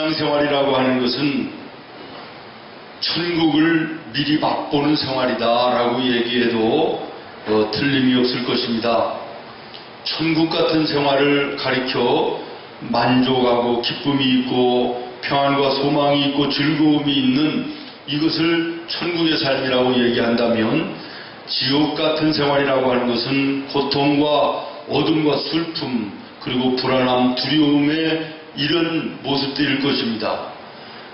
신앙생활이라고 하는 것은 천국을 미리 맛보는 생활이다라고 얘기해도 틀림이 없을 것입니다. 천국 같은 생활을 가리켜 만족하고 기쁨이 있고 평안과 소망이 있고 즐거움이 있는 이것을 천국의 삶이라고 얘기한다면, 지옥 같은 생활이라고 하는 것은 고통과 어둠과 슬픔 그리고 불안함, 두려움의 이런 모습들일 것입니다.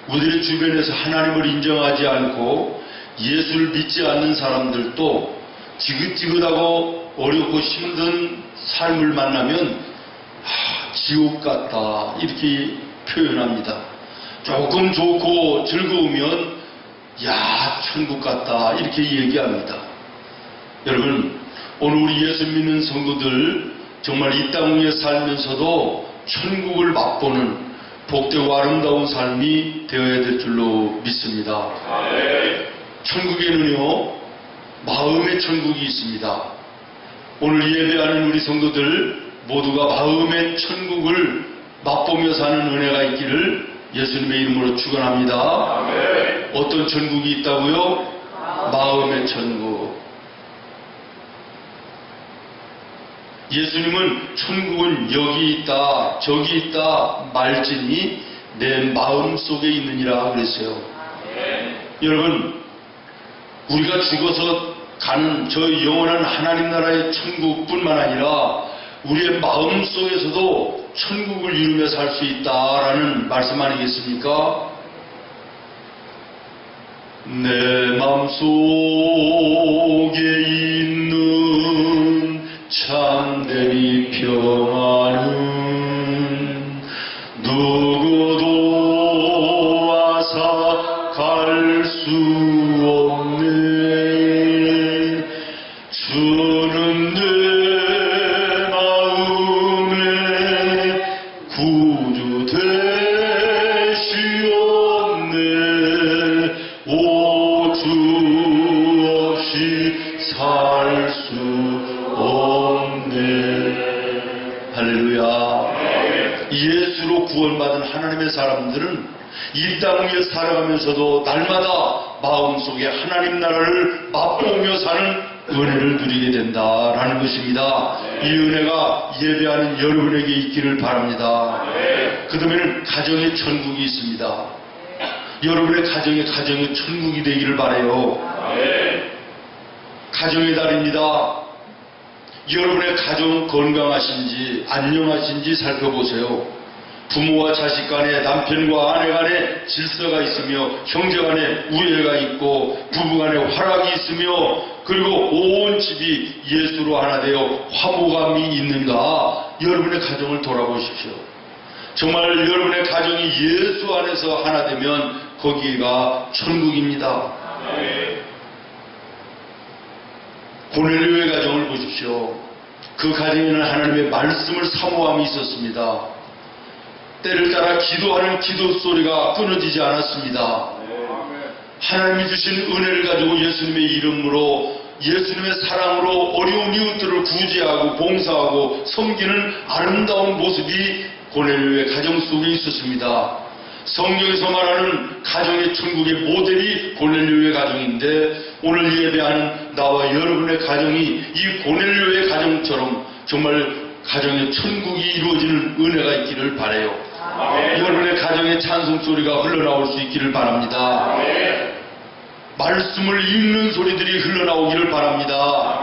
우리의 주변에서 하나님을 인정하지 않고 예수를 믿지 않는 사람들도 지긋지긋하고 어렵고 힘든 삶을 만나면 지옥 같다 이렇게 표현합니다. 조금 좋고 즐거우면 천국 같다 이렇게 얘기합니다. 여러분, 오늘 우리 예수 믿는 성도들 정말 이 땅 위에 살면서도 천국을 맛보는 복되고 아름다운 삶이 되어야 될 줄로 믿습니다. 천국에는요, 마음의 천국이 있습니다. 오늘 예배하는 우리 성도들 모두가 마음의 천국을 맛보며 사는 은혜가 있기를 예수님의 이름으로 축원합니다. 어떤 천국이 있다고요? 마음의 천국. 예수님은 천국은 여기 있다 저기 있다 말지니 내 마음 속에 있느니라 그랬어요. 여러분, 우리가 죽어서 가는 저 영원한 하나님 나라의 천국뿐만 아니라 우리의 마음 속에서도 천국을 이루며 살 수 있다라는 말씀 아니겠습니까? 내 마음 속에 있는 참된 이 평안은 누구도 앗아갈 수 없네. 주는 내 마음의 구주 되시옵네. 오 주 없이 살 수 없네. 할렐루야. 예수로 구원받은 하나님의 사람들은 이 땅 위에 살아가면서도 날마다 마음속에 하나님 나라를 맛보며 사는 은혜를 누리게 된다라는 것입니다. 이 은혜가 예배하는 여러분에게 있기를 바랍니다. 그다음에는 가정의 천국이 있습니다. 여러분의 가정이 천국이 되기를 바라요. 가정의 달입니다. 여러분의 가정 건강하신지 안녕하신지 살펴보세요. 부모와 자식 간에, 남편과 아내 간에 질서가 있으며 형제 간에 우애가 있고 부부 간에 화락이 있으며 그리고 온 집이 예수로 하나 되어 화목함이 있는가? 여러분의 가정을 돌아보십시오. 정말 여러분의 가정이 예수 안에서 하나 되면 거기가 천국입니다. 고넬료의 가정을 보십시오. 그 가정에는 하나님의 말씀을 사모함이 있었습니다. 때를 따라 기도하는 기도 소리가 끊어지지 않았습니다. 하나님이 주신 은혜를 가지고 예수님의 이름으로, 예수님의 사랑으로 어려운 이웃들을 구제하고 봉사하고 섬기는 아름다운 모습이 고넬료의 가정 속에 있었습니다. 성경에서 말하는 가정의 천국의 모델이 고넬료의 가정인데, 오늘 예배하는 나와 여러분의 가정이 이 고넬료의 가정처럼 정말 가정의 천국이 이루어지는 은혜가 있기를 바라요. 여러분의 가정에 찬송 소리가 흘러나올 수 있기를 바랍니다. 말씀을 읽는 소리들이 흘러나오기를 바랍니다.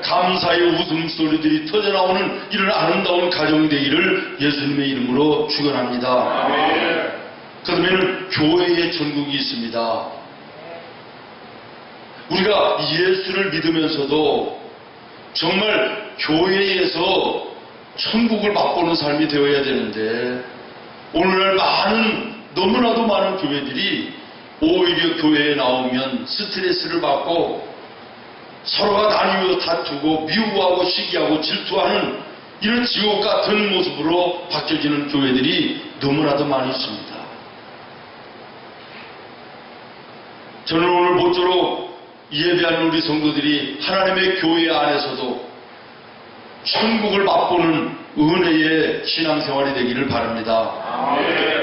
감사의 웃음소리들이 터져나오는 이런 아름다운 가정이 되기를 예수님의 이름으로 축원합니다. 그러면 교회의 천국이 있습니다. 우리가 예수를 믿으면서도 정말 교회에서 천국을 맛보는 삶이 되어야 되는데, 오늘날 너무나도 많은 교회들이 오히려 교회에 나오면 스트레스를 받고 서로가 나뉘어 다투고 미워하고 시기하고 질투하는 이런 지옥 같은 모습으로 바뀌어지는 교회들이 너무나도 많이 있습니다. 저는 오늘 모쪼록 예배하는 우리 성도들이 하나님의 교회 안에서도 천국을 맛보는 은혜의 신앙생활이 되기를 바랍니다.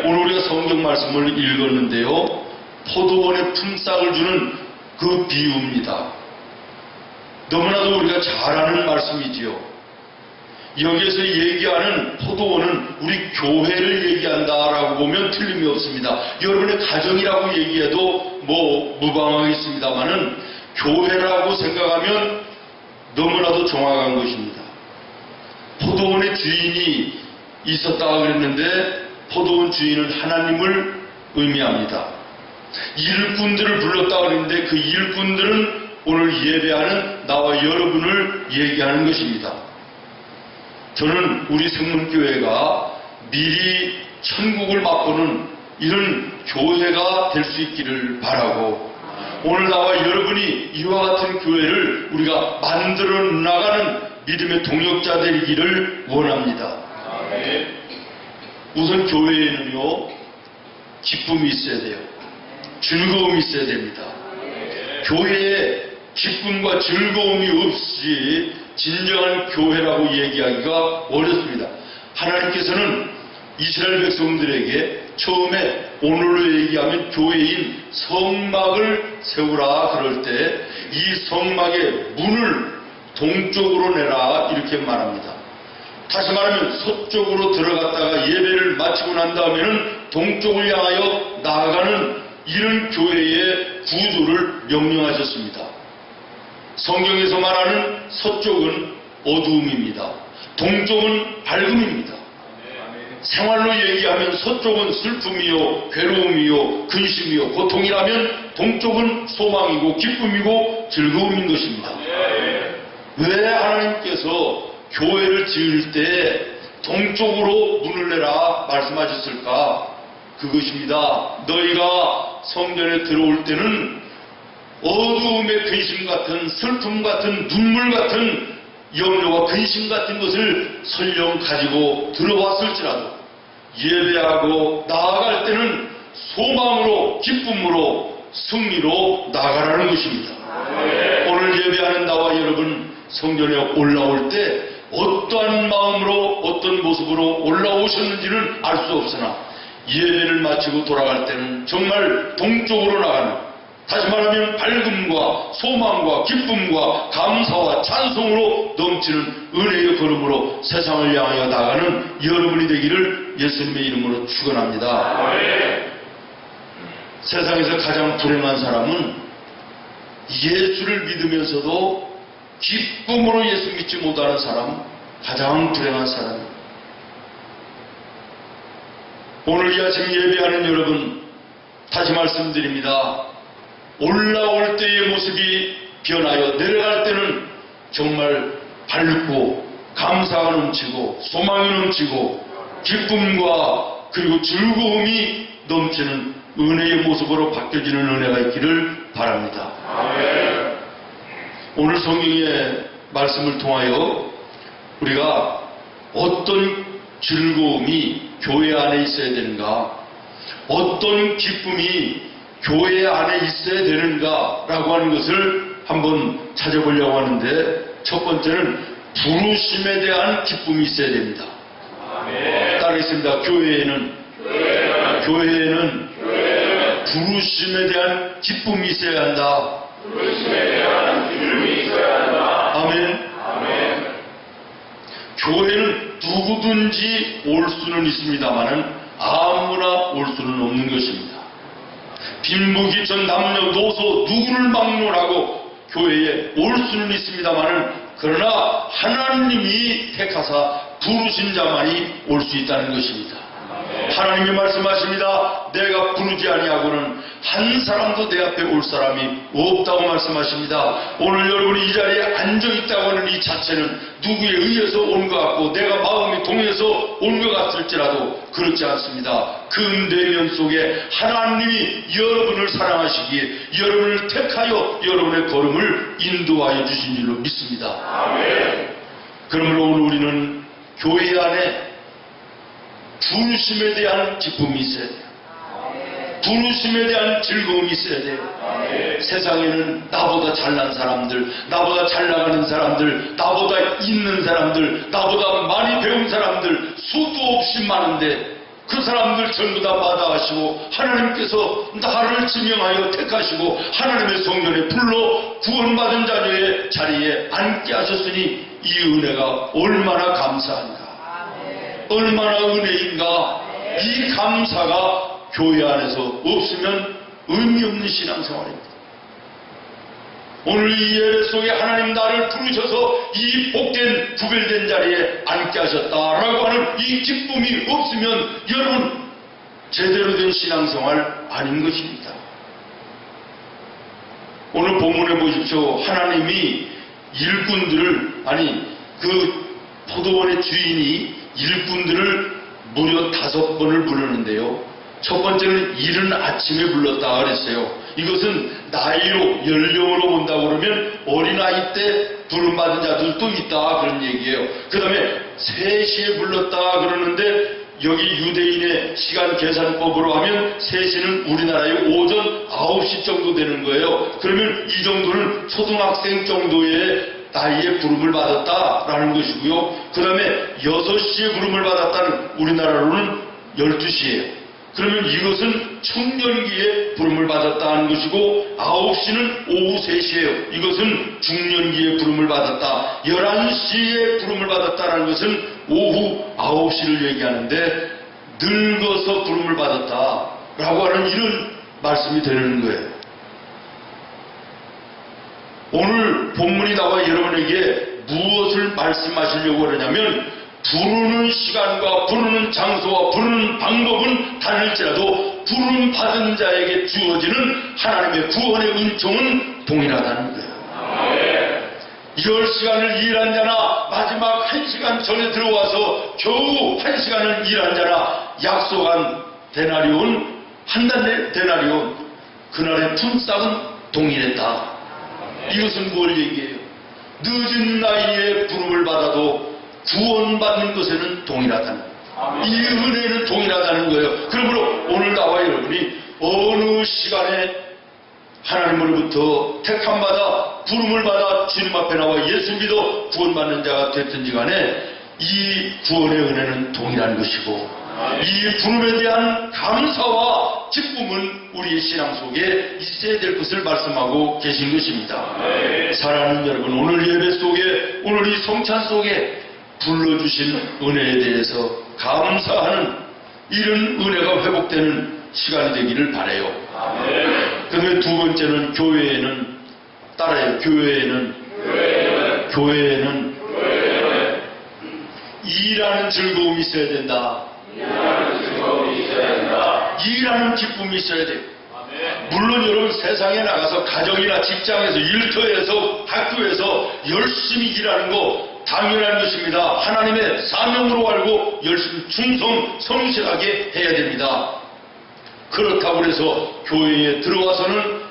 오늘 우리가 성경 말씀을 읽었는데요, 포도원에 품삯을 주는 그 비유입니다. 너무나도 우리가 잘 아는 말씀이지요. 여기에서 얘기하는 포도원은 우리 교회를 얘기한다라고 보면 틀림이 없습니다. 여러분의 가정이라고 얘기해도 뭐 무방하겠습니다만은 교회라고 생각하면 너무나도 정확한 것입니다. 포도원의 주인이 있었다고 그랬는데 포도원 주인은 하나님을 의미합니다. 일꾼들을 불렀다고 그랬는데 그 일꾼들은 오늘 예배하는 나와 여러분을 얘기하는 것입니다. 저는 우리 생문교회가 미리 천국을 맛보는 이런 교회가 될 수 있기를 바라고, 오늘 나와 여러분이 이와 같은 교회를 우리가 만들어 나가는 믿음의 동역자 되기를 원합니다. 우선 교회에는요, 기쁨이 있어야 돼요. 즐거움이 있어야 됩니다. 교회에 기쁨과 즐거움이 없이 진정한 교회라고 얘기하기가 어렵습니다. 하나님께서는 이스라엘 백성들에게 처음에 오늘로 얘기하면 교회인 성막을 세우라 그럴 때 이 성막의 문을 동쪽으로 내라 이렇게 말합니다. 다시 말하면 서쪽으로 들어갔다가 예배를 마치고 난 다음에는 동쪽을 향하여 나아가는 이런 교회의 구조를 명령하셨습니다. 성경에서 말하는 서쪽은 어두움입니다. 동쪽은 밝음입니다. 생활로 얘기하면 서쪽은 슬픔이요, 괴로움이요, 근심이요, 고통이라면 동쪽은 소망이고 기쁨이고 즐거움인 것입니다. 왜 하나님께서 교회를 지을 때 동쪽으로 문을 내라 말씀하셨을까? 그것입니다. 너희가 성전에 들어올 때는 어두움의 근심 같은, 슬픔 같은, 눈물 같은 염려와 근심 같은 것을 설령 가지고 들어왔을지라도 예배하고 나아갈 때는 소망으로, 기쁨으로, 승리로 나아가라는 것입니다. 오늘 예배하는 나와 여러분 성전에 올라올 때 어떠한 마음으로, 어떤 모습으로 올라오셨는지는 알 수 없으나 예배를 마치고 돌아갈 때는 정말 동쪽으로 나가는, 다시 말하면 밝음과 소망과 기쁨과 감사와 찬송으로 넘치는 은혜의 걸음으로 세상을 향하여 나가는 여러분이 되기를 예수님의 이름으로 축원합니다. 세상에서 가장 불행한 사람은 예수를 믿으면서도 기쁨으로 예수 믿지 못하는 사람, 가장 불행한 사람입니다. 오늘 이 아침 예배하는 여러분, 다시 말씀드립니다. 올라올 때의 모습이 변하여 내려갈 때는 정말 밝고 감사가 넘치고 소망이 넘치고 기쁨과 그리고 즐거움이 넘치는 은혜의 모습으로 바뀌어지는 은혜가 있기를 바랍니다. 오늘 성경의 말씀을 통하여 우리가 어떤 즐거움이 교회 안에 있어야 되는가, 어떤 기쁨이 교회 안에 있어야 되는가라고 하는 것을 한번 찾아보려고 하는데, 첫 번째는 부르심에 대한 기쁨이 있어야 됩니다. 따르겠습니다. 교회에는 부르심에 대한 기쁨이 있어야 한다. 아멘. 교회는 누구든지 올 수는 있습니다만은 아무나 올 수는 없는 것입니다. 빈부귀천 남녀노소 누구를 막론하고 교회에 올 수는 있습니다만은 그러나 하나님이 택하사 부르신 자만이 올 수 있다는 것입니다. 하나님이 말씀하십니다. 내가 부르지 아니하고는 한 사람도 내 앞에 올 사람이 없다고 말씀하십니다. 오늘 여러분이 이 자리에 앉아있다고 하는 이 자체는 누구에 의해서 온 것 같고 내가 마음이 동해서 온 것 같을지라도 그렇지 않습니다. 그 내면 속에 하나님이 여러분을 사랑하시기에 여러분을 택하여 여러분의 걸음을 인도하여 주신 줄로 믿습니다. 그러므로 오늘 우리는 교회 안에 부르심에 대한 기쁨이 있어야 돼요. 부르심에 대한 즐거움이 있어야 돼요. 세상에는 나보다 잘난 사람들, 나보다 잘 나가는 사람들, 나보다 있는 사람들, 나보다 많이 배운 사람들 수도 없이 많은데 그 사람들 전부 다 마다하시고 하나님께서 나를 지명하여 택하시고 하나님의 성전에 불러 구원받은 자녀의 자리에 앉게 하셨으니 이 은혜가 얼마나 감사한가, 얼마나 은혜인가. 이 감사가 교회 안에서 없으면 의미 없는 신앙생활입니다. 오늘 이 예배 속에 하나님 나를 부르셔서 이 복된 구별된 자리에 앉게 하셨다라고 하는 이 기쁨이 없으면 여러분 제대로 된 신앙생활 아닌 것입니다. 오늘 본문에 보십시오. 하나님이 일꾼들을, 아니 그 포도원의 주인이 일꾼들을 무려 5번을 부르는데요. 첫 번째는 이른 아침에 불렀다 그랬어요. 이것은 나이로, 연령으로 본다고 그러면 어린아이 때 부름받은 자들도 있다 그런 얘기예요. 그 다음에 3시에 불렀다 그러는데 여기 유대인의 시간 계산법으로 하면 3시는 우리나라의 오전 9시 정도 되는 거예요. 그러면 이 정도는 초등학생 정도의 나이에 부름을 받았다라는 것이고요. 그 다음에 6시에 부름을 받았다는 우리나라로는 12시예요. 그러면 이것은 청년기에 부름을 받았다는 것이고 9시는 오후 3시예요. 이것은 중년기에 부름을 받았다. 11시에 부름을 받았다는 것은 오후 9시를 얘기하는데 늙어서 부름을 받았다라고 하는 이런 말씀이 되는 거예요. 오늘 본문이 나와 여러분에게 무엇을 말씀하시려고 하느냐면 부르는 시간과 부르는 장소와 부르는 방법은 다를지라도 부름 받은 자에게 주어지는 하나님의 구원의 은총은 동일하다는 거예요. 10시간을 일한 자나 마지막 1시간 전에 들어와서 겨우 1시간을 일한 자나 약속한 데나리온, 한 달 데나리온, 그날의 품삯은 동일했다. 이것은 뭘 얘기해요? 늦은 나이에 부름을 받아도 구원받는 것에는 동일하다는 거예요. 이 은혜는 동일하다는 거예요. 그러므로 오늘 나와 여러분이 어느 시간에 하나님으로부터 택함받아 부름을 받아 주님 앞에 나와 예수 믿어 구원받는 자가 됐든지 간에 이 구원의 은혜는 동일한 것이고 이 부름에 대한 감사와 기쁨은 우리의 신앙 속에 있어야 될 것을 말씀하고 계신 것입니다. 사랑하는 여러분, 오늘 예배 속에, 오늘 이 성찬 속에 불러주신 은혜에 대해서 감사하는 이런 은혜가 회복되는 시간이 되기를 바라요. 그다음에 두 번째는 교회에는, 따라요. 교회에는 일하는 즐거움이 있어야 된다. 일하는 기쁨이 있어야 돼요. 물론 여러분 세상에 나가서 가정이나 직장에서 일터에서 학교에서 열심히 일하는 거 당연한 것입니다. 하나님의 사명으로 알고 열심히 충성 성실하게 해야 됩니다. 그렇다고 해서 교회에 들어와서는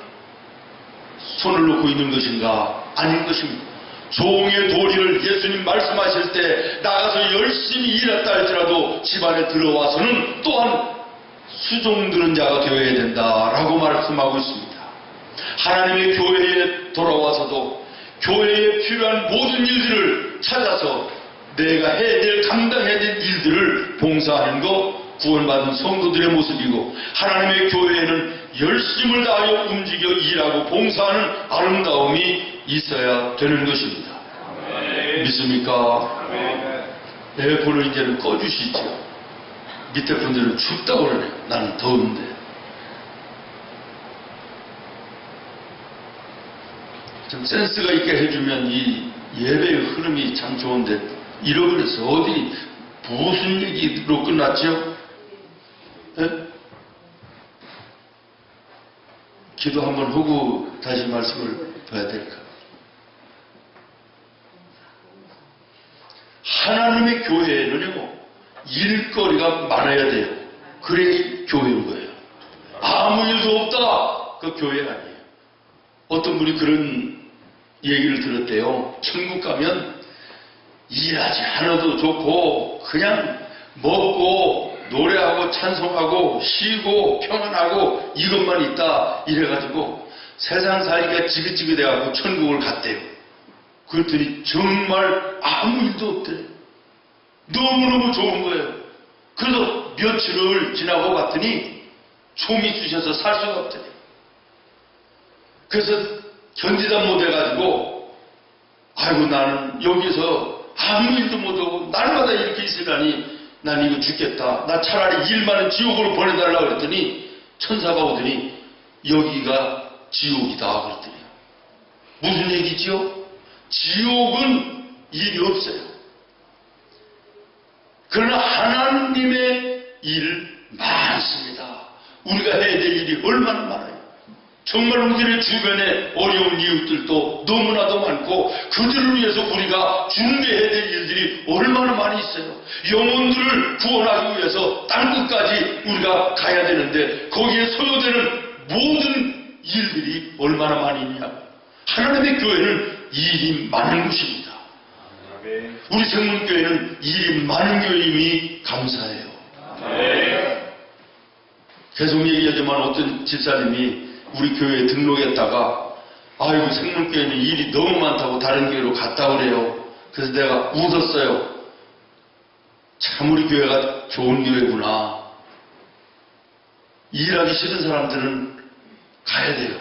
손을 놓고 있는 것인가? 아닌 것입니다. 종의 도리를 예수님 말씀하실 때 나가서 열심히 일했다 할지라도 집안에 들어와서는 또한 수종 드는 자가 되어야 된다라고 말씀하고 있습니다. 하나님의 교회에 돌아와서도 교회에 필요한 모든 일들을 찾아서 내가 해야 될, 감당해야 될 일들을 봉사하는 것, 구원받은 성도들의 모습이고, 하나님의 교회에는 열심을 다하여 움직여 일하고 봉사하는 아름다움이 있어야 되는 것입니다. 믿습니까? 에어컨을 이제는 꺼주시죠. 밑에 분들은 춥다고 그러네요. 나는 더운데. 좀 센스가 있게 해주면 이 예배의 흐름이 참 좋은데 잃어버려서 어디 무슨 얘기로 끝났죠? 네? 기도 한번 하고 다시 말씀을 봐야 될까? 하나님의 교회에는요, 일거리가 많아야 돼요. 그래 교회인 거예요. 아무 일도 없다, 그 교회가 아니에요. 어떤 분이 그런 얘기를 들었대요. 천국 가면 일하지 않아도 좋고 그냥 먹고 노래하고 찬송하고 쉬고 평안하고 이것만 있다 이래가지고 세상 살기가 지긋지긋해가지고 천국을 갔대요. 그랬더니 정말 아무 일도 없대. 너무너무 좋은 거예요. 그래서 며칠을 지나고 봤더니 총이 쑤셔서 살 수가 없대요. 그래서 견디다 못해가지고 아이고 나는 여기서 아무 일도 못하고 날마다 이렇게 있으라니 난 이거 죽겠다. 나 차라리 일 많은 지옥으로 보내달라고 그랬더니 천사가 오더니 여기가 지옥이다 그랬더니 무슨 얘기지요? 지옥은 일이 없어요. 그러나 하나님의 일 많습니다. 우리가 해야 될 일이 얼마나 많아요. 정말 우리의 주변에 어려운 이웃들도 너무나도 많고 그들을 위해서 우리가 준비해야 될 일들이 얼마나 많이 있어요. 영혼들을 구원하기 위해서 땅끝까지 우리가 가야 되는데 거기에 소요되는 모든 일들이 얼마나 많이 있냐. 하나님의 교회는 일이 많은 곳입니다. 우리 생문교회는 일이 많은 교회임이 감사해요. 계속 얘기하지만 어떤 집사님이 우리 교회에 등록했다가 아이고 생문교회는 일이 너무 많다고 다른 교회로 갔다 그래요. 그래서 내가 웃었어요. 참 우리 교회가 좋은 교회구나. 일하기 싫은 사람들은 가야 돼요.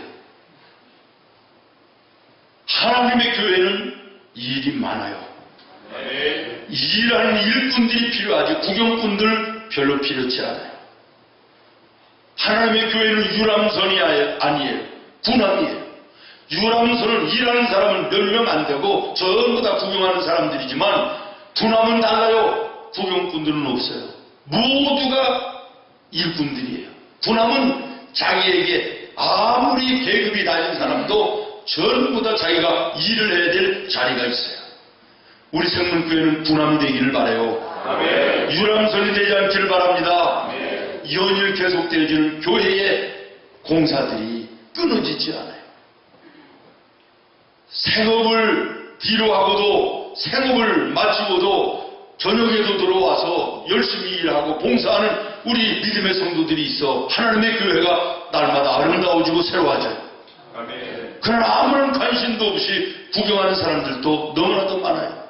하나님의 교회는 일이 많아요. 일하는 일꾼들이 필요하지 구경꾼들 별로 필요치 않아요. 하나님의 교회는 유람선이 아니에요. 군함이에요. 유람선은 일하는 사람은 몇 명 안 되고 전부 다 구경하는 사람들이지만 군함은 달라요. 구경꾼들은 없어요. 모두가 일꾼들이에요. 군함은 자기에게 아무리 계급이 낮은 사람도 전부 다 자기가 일을 해야 될 자리가 있어요. 우리 생문교회는 군함이 되기를 바라요. 아멘. 유람선이 되지 않기를 바랍니다. 아멘. 연일 계속되어지는 교회의 공사들이 끊어지지 않아요. 생업을 뒤로 하고도 생업을 마치고도 저녁에도 들어와서 열심히 일하고 봉사하는 우리 믿음의 성도들이 있어 하나님의 교회가 날마다 아름다워지고 새로워져요. 아멘. 그러나 아무런 관심도 없이 구경하는 사람들도 너무나도 많아요.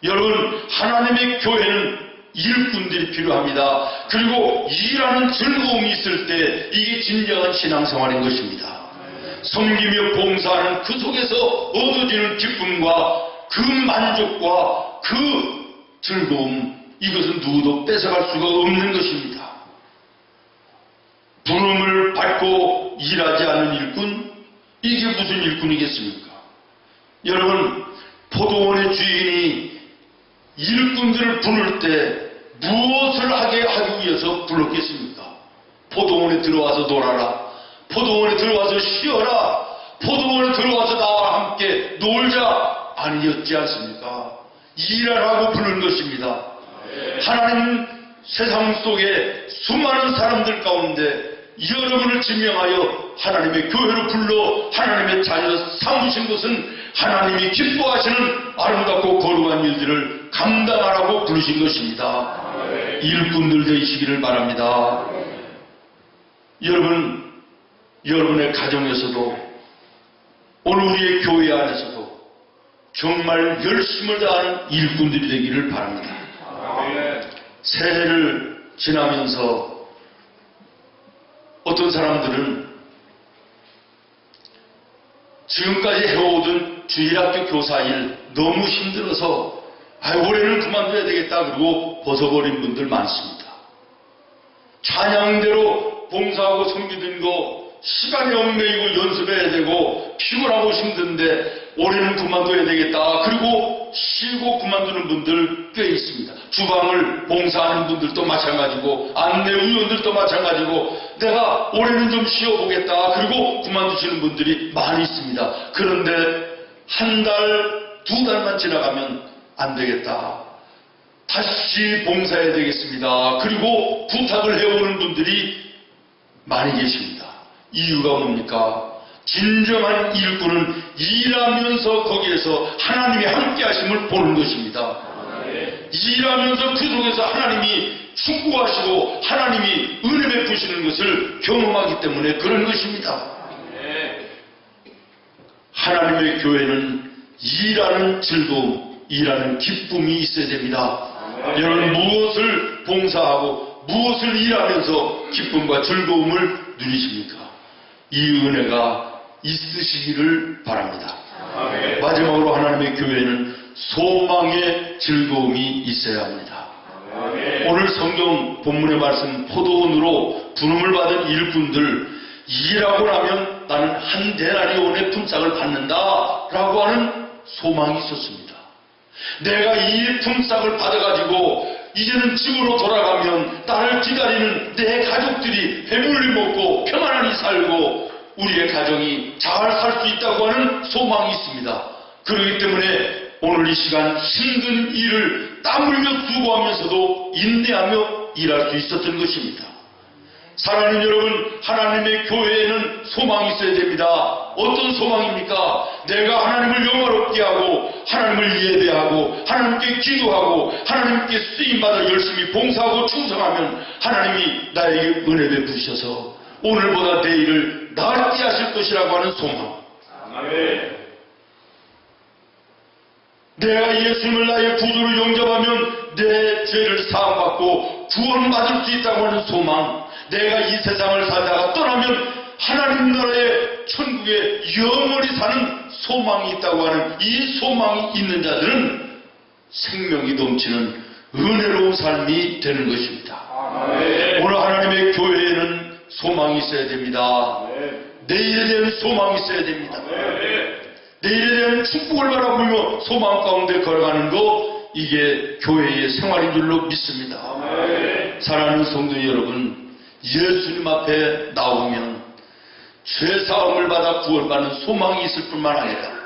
여러분, 하나님의 교회는 일꾼들이 필요합니다. 그리고 일하는 즐거움이 있을 때 이게 진정한 신앙생활인 것입니다. 섬기며 봉사하는 그 속에서 얻어지는 기쁨과 그 만족과 그 즐거움, 이것은 누구도 뺏어갈 수가 없는 것입니다. 부름을 받고 일하지 않는 일꾼, 이게 무슨 일꾼이겠습니까? 여러분, 포도원의 주인이 일꾼들을 부를 때 무엇을 하게 하기 위해서 불렀겠습니까? 포도원에 들어와서 놀아라. 포도원에 들어와서 쉬어라. 포도원에 들어와서 나와 함께 놀자. 아니었지 않습니까? 일하라고 부른 것입니다. 하나님 세상 속에 수많은 사람들 가운데 여러분을 지명하여 하나님의 교회로 불러 하나님의 자녀 삼으신 것은 하나님이 기뻐하시는 아름답고 거룩한 일들을 감당하라고 부르신 것입니다. 일꾼들 되시기를 바랍니다. 여러분, 여러분의 가정에서도 오늘 우리의 교회 안에서도 정말 열심을 다하는 일꾼들이 되기를 바랍니다. 새해를 지나면서 어떤 사람들은 지금까지 해오던 주일학교 교사일 너무 힘들어서 올해는 그만둬야 되겠다 그러고 벗어버린 분들 많습니다. 찬양대로 봉사하고 섬기던 거 시간이 얽매이고 연습해야 되고 피곤하고 힘든데 올해는 그만둬야 되겠다 그리고 쉬고 그만두는 분들 꽤 있습니다. 주방을 봉사하는 분들도 마찬가지고 안내위원들도 마찬가지고 내가 올해는 좀 쉬어보겠다 그리고 그만두시는 분들이 많이 있습니다. 그런데 한 달, 두 달만 지나가면 안 되겠다. 다시 봉사해야 되겠습니다. 그리고 부탁을 해오는 분들이 많이 계십니다. 이유가 뭡니까? 진정한 일꾼은 일하면서 거기에서 하나님의 함께 하심을 보는 것입니다. 일하면서 그 속에서 하나님이 축복하시고 하나님이 은혜 베푸시는 것을 경험하기 때문에 그런 것입니다. 하나님의 교회는 일하는 즐거움, 일하는 기쁨이 있어야 됩니다. 여러분 무엇을 봉사하고 무엇을 일하면서 기쁨과 즐거움을 누리십니까? 이 은혜가 있으시기를 바랍니다. 마지막으로 하나님의 교회는 소망의 즐거움이 있어야 합니다. 오늘 성경 본문의 말씀 포도원으로 부름을 받은 일꾼들, 일하고 나면 나는 한 데나리온의 품삯을 받는다라고 하는 소망이 있었습니다. 내가 이 품삯을 받아가지고 이제는 집으로 돌아가면 나를 기다리는 내 가족들이 배불리 먹고 평안히 살고 우리의 가정이 잘 살 수 있다고 하는 소망이 있습니다. 그렇기 때문에 오늘 이 시간 힘든 일을 땀 흘려 수고하면서도 인내하며 일할 수 있었던 것입니다. 사랑하는 여러분, 하나님의 교회에는 소망이 있어야 됩니다. 어떤 소망입니까? 내가 하나님을 영화롭게 하고 하나님을 예배하고 하나님께 기도하고 하나님께 쓰임받아 열심히 봉사하고 충성하면 하나님이 나에게 은혜 베푸셔서 오늘보다 내일을 낫게 하실 것이라고 하는 소망. 아멘. 내가 예수님을 나의 구주로 영접하면 내 죄를 사함받고 구원받을 수 있다고 하는 소망. 내가 이 세상을 살다가 떠나면 하나님 나라의 천국에 영원히 사는 소망이 있다고 하는 이 소망이 있는 자들은 생명이 넘치는 은혜로운 삶이 되는 것입니다. 아멘. 오늘 하나님의 교회에는 소망이 있어야 됩니다. 아멘. 내일에 대한 소망이 있어야 됩니다. 아멘. 내일에 대한 축복을 바라보며 소망 가운데 걸어가는 것, 이게 교회의 생활인 줄로 믿습니다. 아멘. 사랑하는 성도 여러분, 예수님 앞에 나오면 죄사함을 받아 구원받는 소망이 있을 뿐만 아니라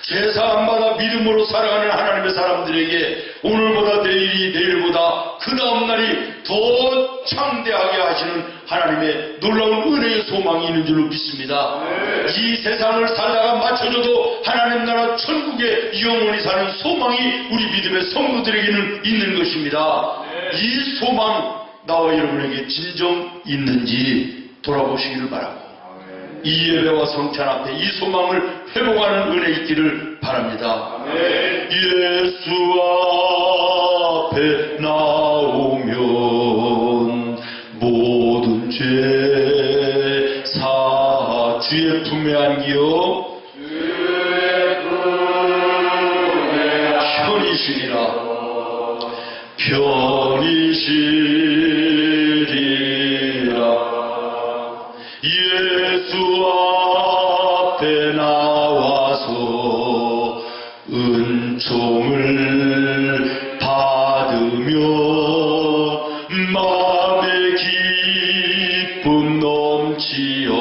죄사함 받아 믿음으로 살아가는 하나님의 사람들에게 오늘보다 내일보다 그 다음날이 더 창대하게 하시는 하나님의 놀라운 은혜의 소망이 있는 줄로 믿습니다. 이 세상을 살다가 맞춰줘도 하나님 나라 천국에 영원히 사는 소망이 우리 믿음의 성도들에게는 있는 것입니다. 이 소망 나와 여러분에게 진정 있는지 돌아보시기를 바라고 이 예배와 성찬 앞에 이 소망을 회복하는 은혜 있기를 바랍니다. 예수 앞에 나오면 모든 죄 사 주의 품에 안기어 편히 쉬리라 편히 쉬리라. 예수 앞에 나와서 은총을 받으며 마음의 기쁨 넘치어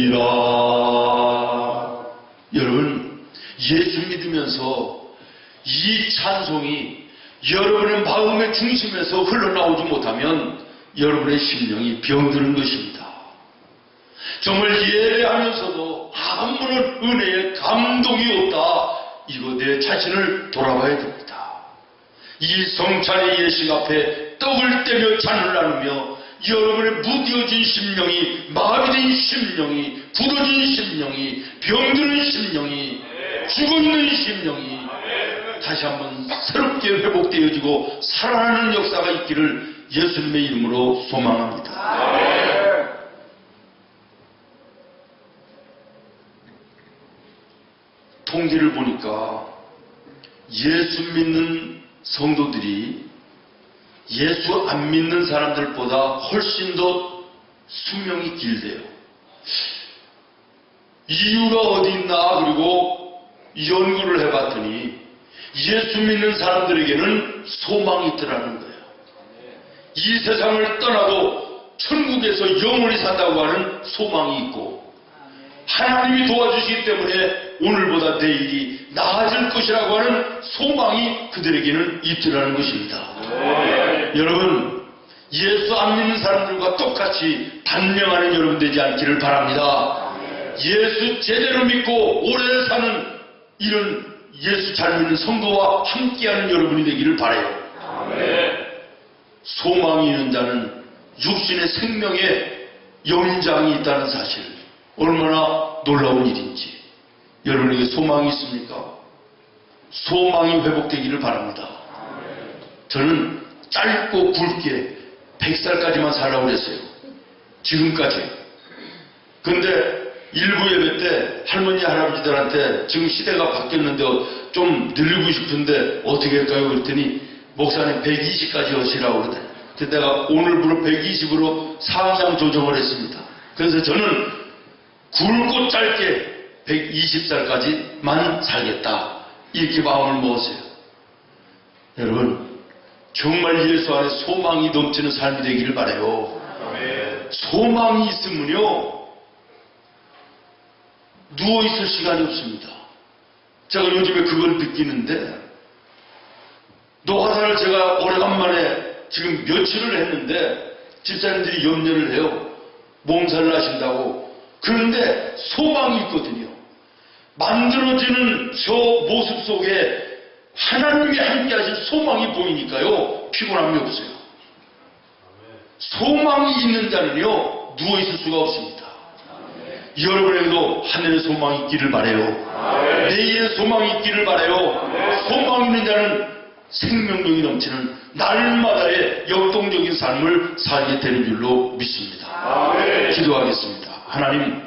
감사드리라. 여러분, 예수 믿으면서 이 찬송이 여러분의 마음의 중심에서 흘러나오지 못하면 여러분의 심령이 병드는 것입니다. 정말 예배하면서도 아무런 은혜의 감동이 없다. 이거 내 자신을 돌아봐야 됩니다. 이 성찬의 예식 앞에 떡을 떼며 잔을 나누며 여러분의 무뎌진 심령이, 마비된 심령이, 굳어진 심령이, 병드는 심령이, 죽어있는 심령이 다시 한번 새롭게 회복되어지고 살아나는 역사가 있기를 예수님의 이름으로 소망합니다. 통계를 보니까 예수 믿는 성도들이 예수 안 믿는 사람들보다 훨씬 더 수명이 길대요. 이유가 어디 있나 그리고 연구를 해봤더니 예수 믿는 사람들에게는 소망이 있더라는 거예요. 이 세상을 떠나도 천국에서 영원히 산다고 하는 소망이 있고 하나님이 도와주시기 때문에 오늘보다 내일이 나아질 것이라고 하는 소망이 그들에게는 있더라는 것입니다. 여러분, 예수 안 믿는 사람들과 똑같이 단명하는 여러분 되지 않기를 바랍니다. 예수 제대로 믿고 오래 사는 이런 예수 잘 믿는 성도와 함께하는 여러분이 되기를 바라요. 소망이 있는 자는 육신의 생명에 연장이 있다는 사실, 얼마나 놀라운 일인지. 여러분에게 소망이 있습니까? 소망이 회복되기를 바랍니다. 저는 짧고 굵게 100살까지만 살라고 그랬어요. 지금까지. 근데 일부 예배 때 할머니 할아버지들한테 지금 시대가 바뀌었는데 좀 늙고 싶은데 어떻게 할까요? 그랬더니 목사님 120까지 하시라고 그러더니 내가 오늘부로 120으로 상향 조정을 했습니다. 그래서 저는 굵고 짧게 120살까지만 살겠다, 이렇게 마음을 먹었어요. 여러분, 정말 예수 안에 소망이 넘치는 삶이 되기를 바라요. 소망이 있으면요, 누워있을 시간이 없습니다. 제가 요즘에 그걸 느끼는데, 노가다를 제가 오래간만에 지금 며칠을 했는데 집사님들이 염려를 해요. 몸살을 하신다고. 그런데 소망이 있거든요. 만들어지는 저 모습 속에 하나님이 함께하신 소망이 보이니까요, 피곤함이 없어요. 소망이 있는 자는요, 누워있을 수가 없습니다. 여러분에게도 하늘의 소망이 있기를 바라요. 내일의 소망이 있기를 바라요. 소망 있는 자는 생명력이 넘치는 날마다의 역동적인 삶을 살게 되는 줄로 믿습니다. 기도하겠습니다. 하나님,